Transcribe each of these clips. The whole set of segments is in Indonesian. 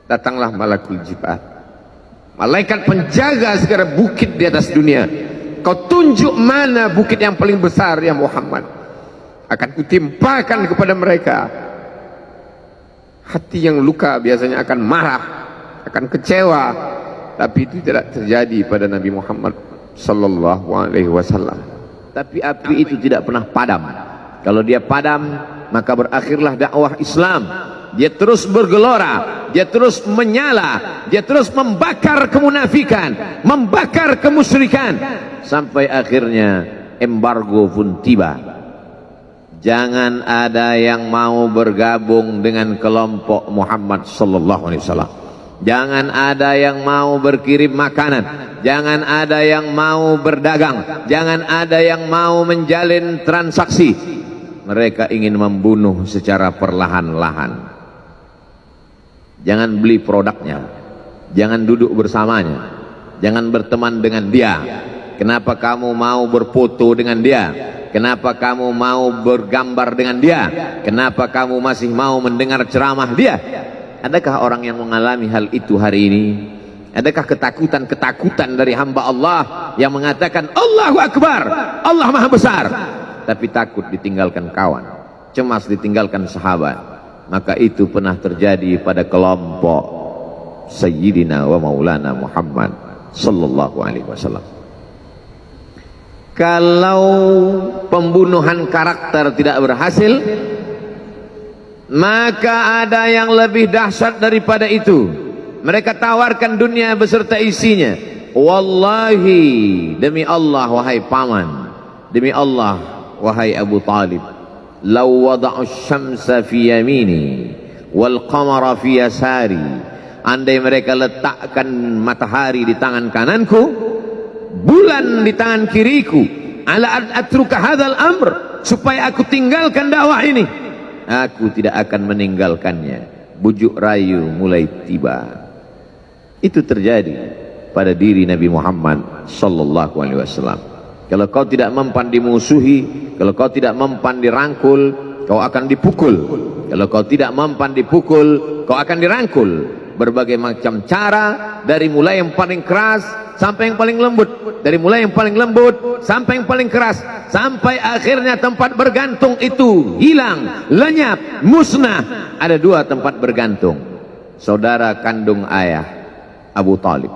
Datanglah malakul jibal, malaikat penjaga segala bukit di atas dunia. Kau tunjuk mana bukit yang paling besar ya Muhammad, akan kutimpakan kepada mereka. Hati yang luka biasanya akan marah, akan kecewa, tapi itu tidak terjadi pada Nabi Muhammad sallallahu alaihi wasallam. Tapi api itu tidak pernah padam. Kalau dia padam, maka berakhirlah dakwah Islam. Dia terus bergelora, dia terus menyala, dia terus membakar kemunafikan, membakar kemusyrikan, sampai akhirnya embargo pun tiba. Jangan ada yang mau bergabung dengan kelompok Muhammad sallallahu alaihi wasallam. Jangan ada yang mau berkirim makanan, jangan ada yang mau berdagang, jangan ada yang mau menjalin transaksi. Mereka ingin membunuh secara perlahan-lahan. Jangan beli produknya, jangan duduk bersamanya, jangan berteman dengan dia. Kenapa kamu mau berfoto dengan dia? Kenapa kamu mau bergambar dengan dia? Kenapa kamu masih mau mendengar ceramah dia? Adakah orang yang mengalami hal itu hari ini? Adakah ketakutan-ketakutan dari hamba Allah yang mengatakan Allahu Akbar, Allah Maha Besar, tapi takut ditinggalkan kawan, cemas ditinggalkan sahabat? Maka itu pernah terjadi pada kelompok Sayyidina wa Maulana Muhammad sallallahu alaihi wasallam. Kalau pembunuhan karakter tidak berhasil, maka ada yang lebih dahsyat daripada itu. Mereka tawarkan dunia beserta isinya. Wallahi, demi Allah wahai paman, demi Allah wahai Abu Talib, law wada'u syamsa fi yamini wal qamara fi yasari, andai mereka letakkan matahari di tangan kananku, bulan di tangan kiriku, ala atruka hadzal amr, supaya aku tinggalkan dakwah ini, aku tidak akan meninggalkannya. Bujuk rayu mulai tiba. Itu terjadi pada diri Nabi Muhammad sallallahu alaihi wasallam. Kalau kau tidak mempan dimusuhi, kalau kau tidak mempan dirangkul, kau akan dipukul. Kalau kau tidak mempan dipukul, kau akan dirangkul. Berbagai macam cara, dari mulai yang paling keras sampai yang paling lembut, dari mulai yang paling lembut sampai yang paling keras, sampai akhirnya tempat bergantung itu hilang, lenyap, musnah. Ada dua tempat bergantung, saudara kandung ayah Abu Talib.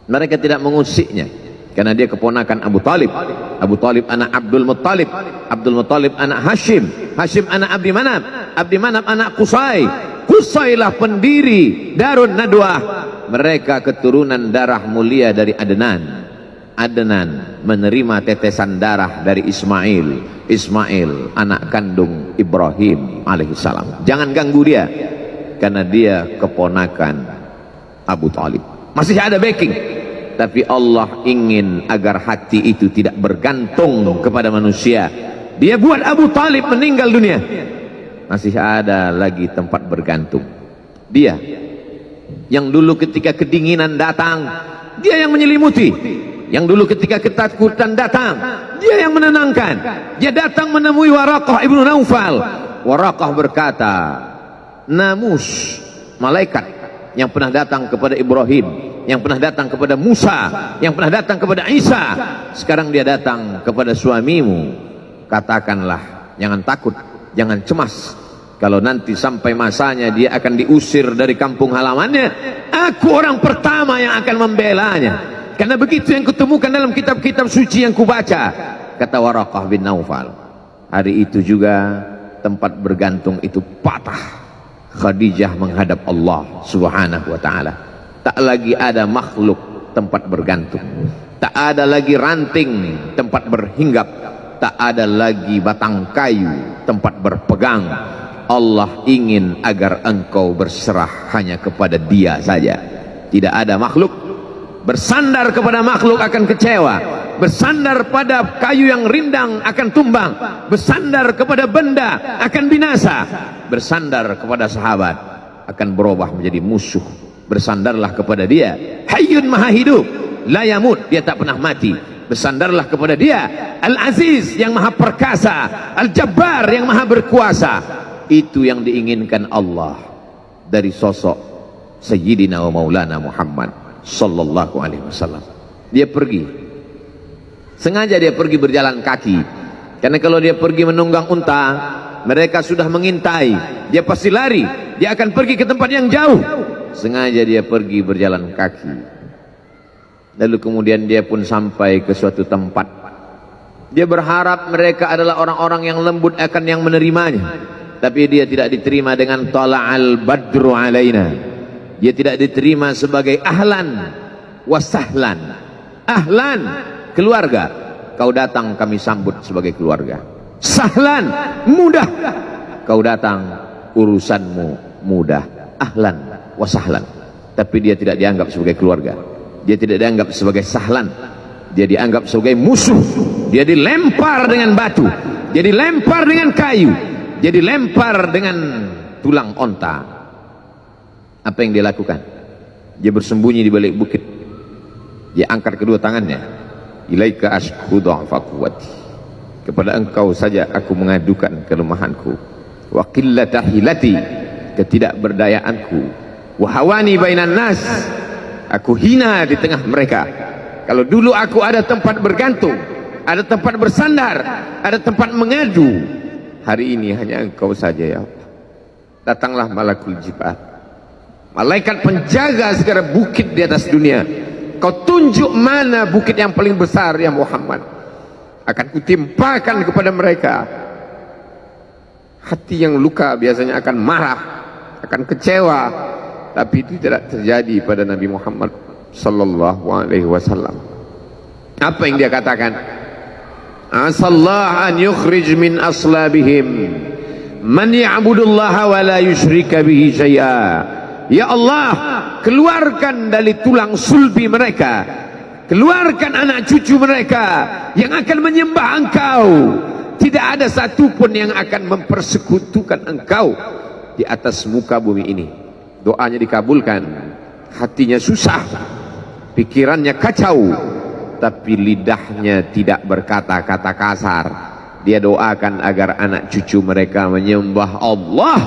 Mereka tidak mengusiknya karena dia keponakan Abu Talib. Abu Talib anak Abdul Muttalib, Abdul Muttalib anak Hashim, Hashim anak Abdi Manaf, Abdi Manaf anak Qusay, Qusaylah pendiri Darun Nadwah. Mereka keturunan darah mulia dari Adnan. Adnan menerima tetesan darah dari Ismail, Ismail anak kandung Ibrahim alaihissalam. Jangan ganggu dia, karena dia keponakan Abu Talib. Masih ada backing. Tapi Allah ingin agar hati itu tidak bergantung kepada manusia. Dia buat Abu Talib meninggal dunia, masih ada lagi tempat bergantung. Dia yang dulu ketika kedinginan datang, dia yang menyelimuti. Yang dulu ketika ketakutan datang, dia yang menenangkan. Dia datang menemui Waraqah ibnu Naufal. Waraqah berkata, namus, malaikat yang pernah datang kepada Ibrahim, yang pernah datang kepada Musa, yang pernah datang kepada Isa, sekarang dia datang kepada suamimu. Katakanlah, jangan takut, jangan cemas. Kalau nanti sampai masanya dia akan diusir dari kampung halamannya, aku orang pertama yang akan membelanya. Karena begitu yang kutemukan dalam kitab-kitab suci yang kubaca, kata Waraqah bin Naufal. Hari itu juga tempat bergantung itu patah. Khadijah menghadap Allah subhanahu wa ta'ala. Tak lagi ada makhluk tempat bergantung, tak ada lagi ranting tempat berhinggap, tak ada lagi batang kayu tempat berpegang. Allah ingin agar engkau berserah hanya kepada Dia saja. Tidak ada makhluk. Bersandar kepada makhluk akan kecewa, bersandar pada kayu yang rindang akan tumbang, bersandar kepada benda akan binasa, bersandar kepada sahabat akan berubah menjadi musuh. Bersandarlah kepada Dia, Hayyun Maha Hidup, la yamut, Dia tak pernah mati. Bersandarlah kepada Dia, Al-Aziz yang Maha Perkasa, Al-Jabbar yang Maha Berkuasa. Itu yang diinginkan Allah dari sosok Sayyidina wa Maulana Muhammad sallallahu alaihi wasallam. Dia pergi, sengaja dia pergi berjalan kaki, karena kalau dia pergi menunggang unta, mereka sudah mengintai, dia pasti lari, dia akan pergi ke tempat yang jauh. Sengaja dia pergi berjalan kaki. Lalu kemudian dia pun sampai ke suatu tempat. Dia berharap mereka adalah orang-orang yang lembut akan yang menerimanya, tapi dia tidak diterima dengan tala'al badru alaina. Dia tidak diterima sebagai ahlan wasahlan. Ahlan, keluarga, kau datang kami sambut sebagai keluarga. Sahlan, mudah, kau datang urusanmu mudah. Ahlan wasahlan. Tapi dia tidak dianggap sebagai keluarga, dia tidak dianggap sebagai sahlan, dia dianggap sebagai musuh. Dia dilempar dengan batu, dia dilempar dengan kayu, dia dilempar dengan tulang onta. Apa yang dia lakukan? Dia bersembunyi di balik bukit. Dia angkat kedua tangannya. Ilaika ashku dha'fa quwwati, kepada engkau saja aku mengadukan kelemahanku, wa qillata hilati, ketidakberdayaanku, wa hawani bainan nas, aku hina di tengah mereka. Kalau dulu aku ada tempat bergantung, ada tempat bersandar, ada tempat mengadu, hari ini hanya engkau saja ya Allah. Datanglah malakul jibal, malaikat penjaga segala bukit di atas dunia. Kau tunjuk mana bukit yang paling besar ya Muhammad, akan kutimpakan kepada mereka. Hati yang luka biasanya akan marah, akan kecewa, tapi itu tidak terjadi pada Nabi Muhammad sallallahu alaihi wasallam. Apa yang dia katakan? Asallah an yukhrij min aslabihim man ya'budullaha wa la yusyrika bihi syai'a. Ya Allah, keluarkan dari tulang sulbi mereka, keluarkan anak cucu mereka yang akan menyembah engkau. Tidak ada satupun yang akan mempersekutukan engkau di atas muka bumi ini. Doanya dikabulkan, hatinya susah, pikirannya kacau, tapi lidahnya tidak berkata-kata kasar. Dia doakan agar anak cucu mereka menyembah Allah.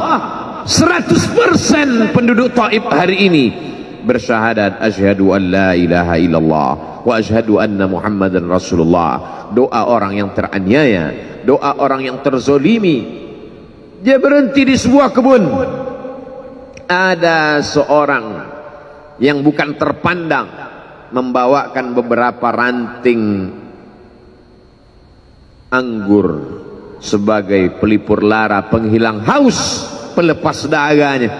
100% penduduk Taif hari ini bersyahadat asyhadu an la ilaha illallah wa asyhadu anna Muhammadan Rasulullah. Doa orang yang teraniaya, doa orang yang terzolimi. Dia berhenti di sebuah kebun. Ada seorang yang bukan terpandang membawakan beberapa ranting anggur sebagai pelipur lara, penghilang haus, pelepas dahaganya.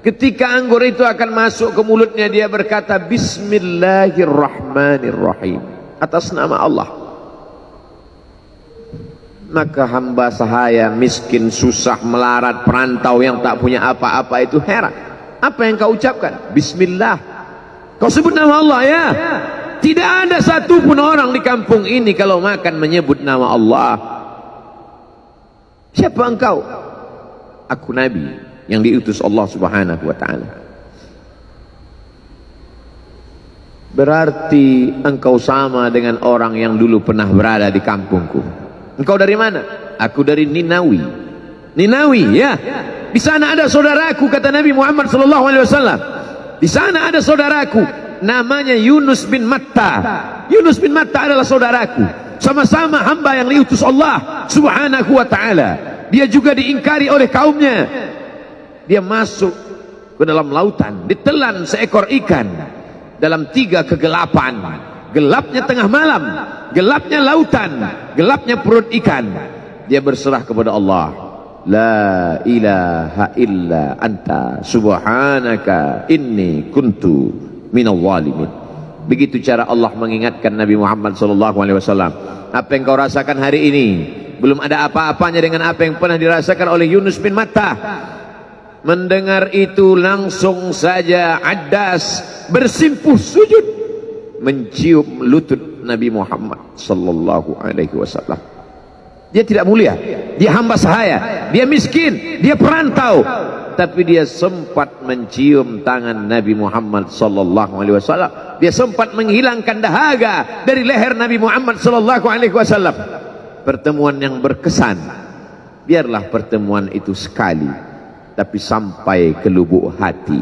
Ketika anggur itu akan masuk ke mulutnya, dia berkata Bismillahirrahmanirrahim, atas nama Allah. Maka hamba sahaya miskin, susah, melarat, perantau yang tak punya apa-apa itu heran. Apa yang kau ucapkan? Bismillah. Kau sebut nama Allah ya. Tidak ada satupun orang di kampung ini kalau makan menyebut nama Allah. Siapa engkau? Aku Nabi yang diutus Allah subhanahu wa ta'ala. Berarti engkau sama dengan orang yang dulu pernah berada di kampungku. Engkau dari mana? Aku dari Ninawi. Ninawi ya. Di sana ada saudaraku, kata Nabi Muhammad sallallahu alaihi wasallam. Di sana ada saudaraku namanya Yunus bin Matta. Yunus bin Matta adalah saudaraku. Sama-sama hamba yang diutus Allah subhanahu wa ta'ala. Dia juga diingkari oleh kaumnya. Dia masuk ke dalam lautan, ditelan seekor ikan dalam 3 kegelapan. Gelapnya tengah malam, gelapnya lautan, gelapnya perut ikan. Dia berserah kepada Allah. La ilaha illa anta subhanaka inni kuntu minal zalimin. Begitu cara Allah mengingatkan Nabi Muhammad SAW. Apa yang kau rasakan hari ini belum ada apa-apanya dengan apa yang pernah dirasakan oleh Yunus bin Matta. Mendengar itu langsung saja Addas bersimpuh sujud mencium lutut Nabi Muhammad sallallahu alaihi wasallam. Dia tidak mulia, dia hamba sahaya, dia miskin, dia perantau, tapi dia sempat mencium tangan Nabi Muhammad sallallahu alaihi wasallam. Dia sempat menghilangkan dahaga dari leher Nabi Muhammad sallallahu alaihi wasallam. Pertemuan yang berkesan. Biarlah pertemuan itu sekali, tapi sampai ke lubuk hati.